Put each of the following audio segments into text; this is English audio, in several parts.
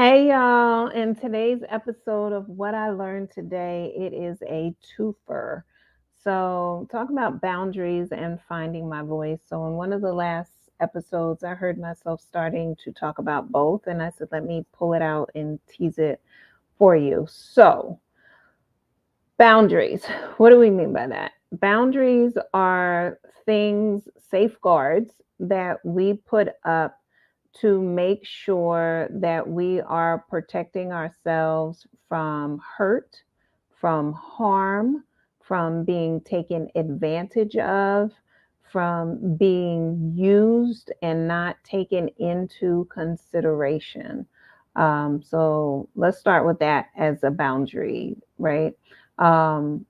Hey y'all, in today's episode of What I Learned Today, it is a twofer. So, talking about boundaries and finding my voice. So, in one of the last episodes, I heard myself starting to talk about both, and I said, let me pull it out and tease it for you. So, boundaries. What do we mean by that? Boundaries are things, safeguards that we put up to make sure that we are protecting ourselves from hurt, from harm, from being taken advantage of, from being used and not taken into consideration. So let's start with that as a boundary, right? Um,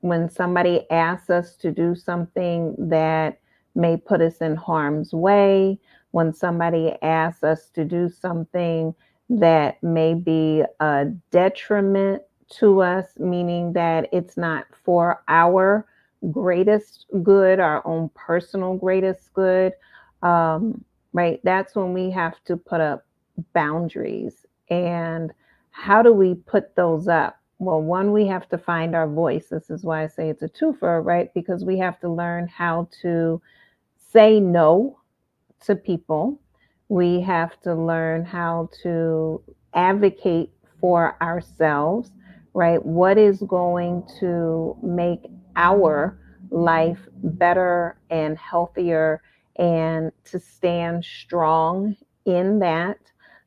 when somebody asks us to do something that may put us in harm's way, when somebody asks us to do something that may be a detriment to us, meaning that it's not for our greatest good, our own personal greatest good, um, right? That's when we have to put up boundaries. And how do we put those up? Well, one, we have to find our voice. This is why I say it's a twofer, right? Because we have to learn how to say no to people. We have to learn how to advocate for ourselves, right? What is going to make our life better and healthier and to stand strong in that.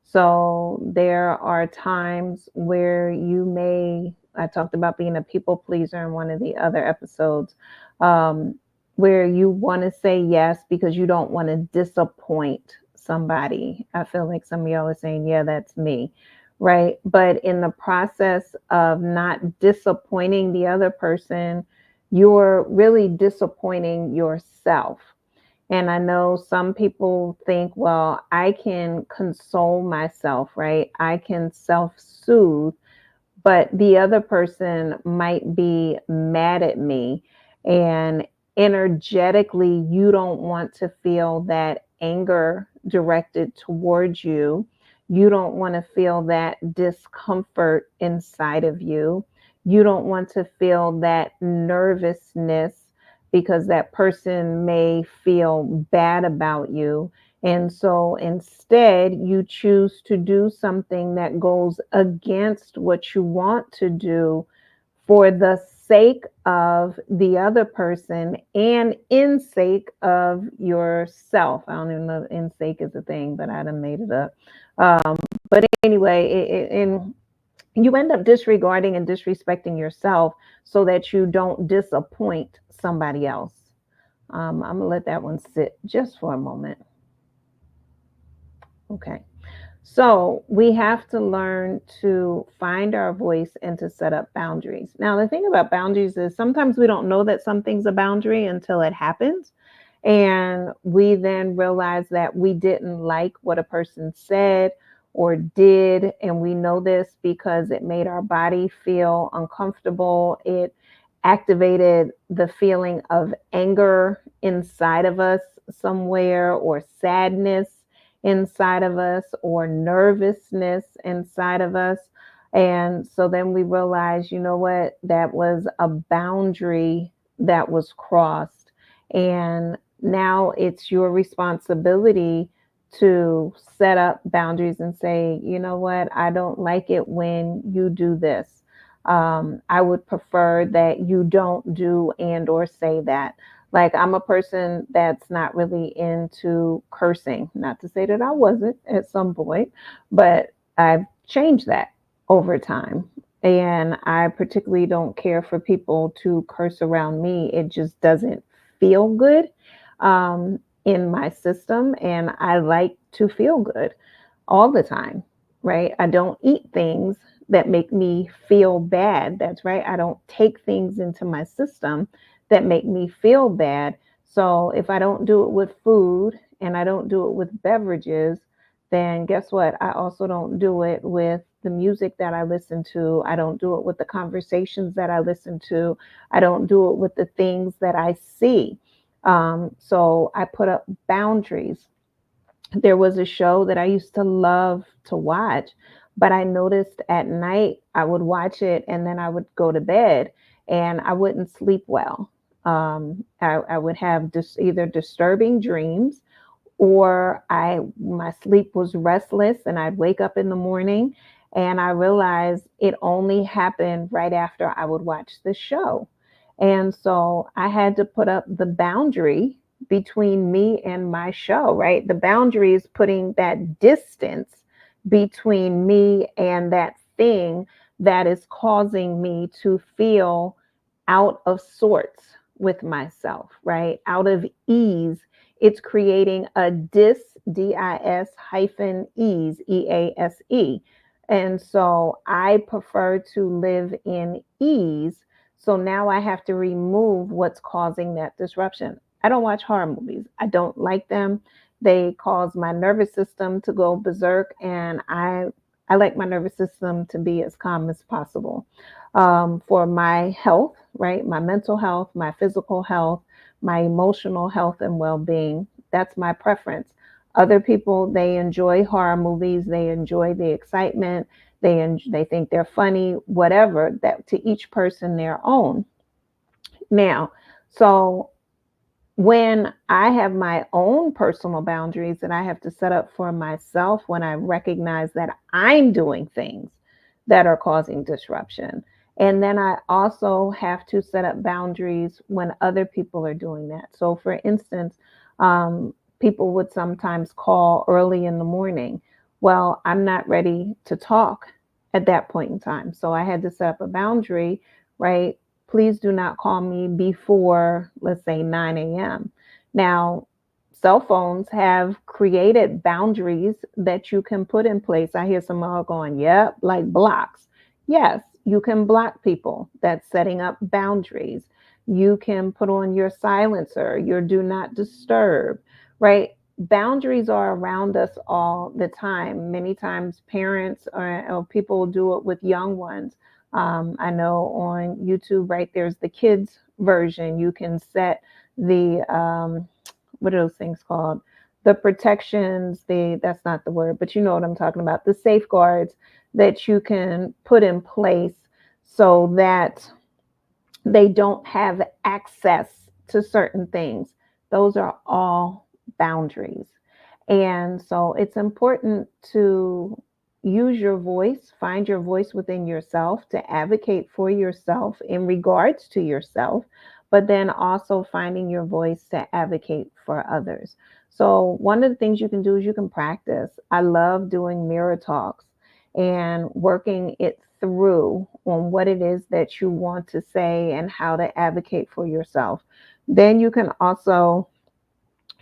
So there are times where I talked about being a people pleaser in one of the other episodes. Um, where you want to say yes because you don't want to disappoint somebody. I feel like some of y'all are saying, yeah, that's me, right? But in the process of not disappointing the other person, you're really disappointing yourself. And I know some people think, well, I can console myself, right? I can self soothe, but the other person might be mad at me. And energetically, you don't want to feel that anger directed towards you. You don't want to feel that discomfort inside of you. You don't want to feel that nervousness because that person may feel bad about you. And so instead, you choose to do something that goes against what you want to do for the sake of the other person and in sake of yourself. I don't even know if in sake is a thing, but I done made it up. But anyway, and you end up disregarding and disrespecting yourself so that you don't disappoint somebody else. I'm gonna let that one sit just for a moment. Okay. So we have to learn to find our voice and to set up boundaries. Now, the thing about boundaries is sometimes we don't know that something's a boundary until it happens. And we then realize that we didn't like what a person said or did. And we know this because it made our body feel uncomfortable. It activated the feeling of anger inside of us somewhere, or sadness inside of us, or nervousness inside of us. And so then we realize, you know what, that was a boundary that was crossed. And now it's your responsibility to set up boundaries and say, you know what, I don't like it when you do this. I would prefer that you don't do and or say that. Like, I'm a person that's not really into cursing. Not to say that I wasn't at some point, but I've changed that over time. And I particularly don't care for people to curse around me. It just doesn't feel good in my system. And I like to feel good all the time, right? I don't eat things that make me feel bad. That's right. I don't take things into my system that make me feel bad. So if I don't do it with food and I don't do it with beverages, then guess what? I also don't do it with the music that I listen to. I don't do it with the conversations that I listen to. I don't do it with the things that I see. So I put up boundaries. There was a show that I used to love to watch, But I noticed at night I would watch it and then I would go to bed and I wouldn't sleep well. I would have either disturbing dreams, or I my sleep was restless and I'd wake up in the morning and I realized it only happened right after I would watch the show. And so I had to put up the boundary between me and my show, right? The boundary is putting that distance between me and that thing that is causing me to feel out of sorts with myself, right? Out of ease. It's creating a dis hyphen ease, EASE. And so I prefer to live in ease. So now I have to remove what's causing that disruption. I don't watch horror movies. I don't like them. They cause my nervous system to go berserk, and I like my nervous system to be as calm as possible. For my health, right? My mental health, my physical health, my emotional health and well-being. That's my preference. Other people, they enjoy horror movies, they enjoy the excitement, they think they're funny, whatever. That to each person their own. Now, so when I have my own personal boundaries that I have to set up for myself, when I recognize that I'm doing things that are causing disruption. And then I also have to set up boundaries when other people are doing that. So, for instance, people would sometimes call early in the morning. Well, I'm not ready to talk at that point in time. So, I had to set up a boundary, right? Please do not call me before, let's say, 9 a.m. Now, cell phones have created boundaries that you can put in place. I hear some are going, yep, like blocks. Yes, you can block people. That's setting up boundaries. You can put on your silencer, your do not disturb, right? Boundaries are around us all the time. Many times, parents or people do it with young ones. I know on YouTube, right, there's the kids version. You can set the what are those things called? The protections, the that's not the word, but you know what I'm talking about. The safeguards that you can put in place so that they don't have access to certain things. Those are all boundaries. And so it's important to use your voice, find your voice within yourself to advocate for yourself in regards to yourself, but then also finding your voice to advocate for others. So, one of the things you can do is you can practice. I love doing mirror talks and working it through on what it is that you want to say and how to advocate for yourself. Then you can also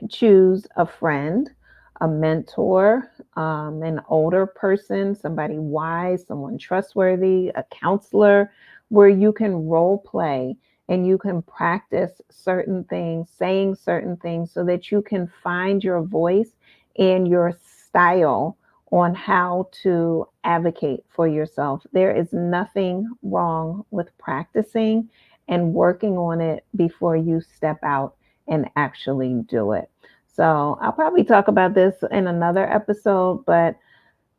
choose a friend, a mentor, an older person, somebody wise, someone trustworthy, a counselor, where you can role play and you can practice certain things, saying certain things, so that you can find your voice and your style on how to advocate for yourself. There is nothing wrong with practicing and working on it before you step out and actually do it. So I'll probably talk about this in another episode, but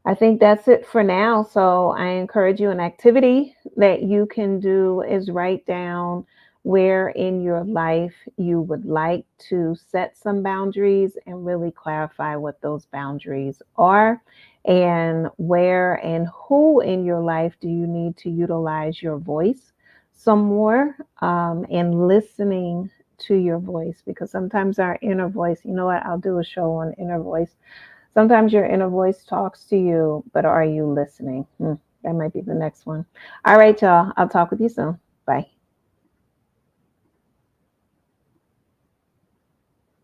I think that's it for now. So I encourage you, an activity that you can do is write down where in your life you would like to set some boundaries and really clarify what those boundaries are, and where and who in your life do you need to utilize your voice some more, and listening to your voice, because sometimes our inner voice, you know what, I'll do a show on inner voice. Sometimes your inner voice talks to you, but are you listening? That might be the next one. All right, y'all. I'll talk with you soon. Bye.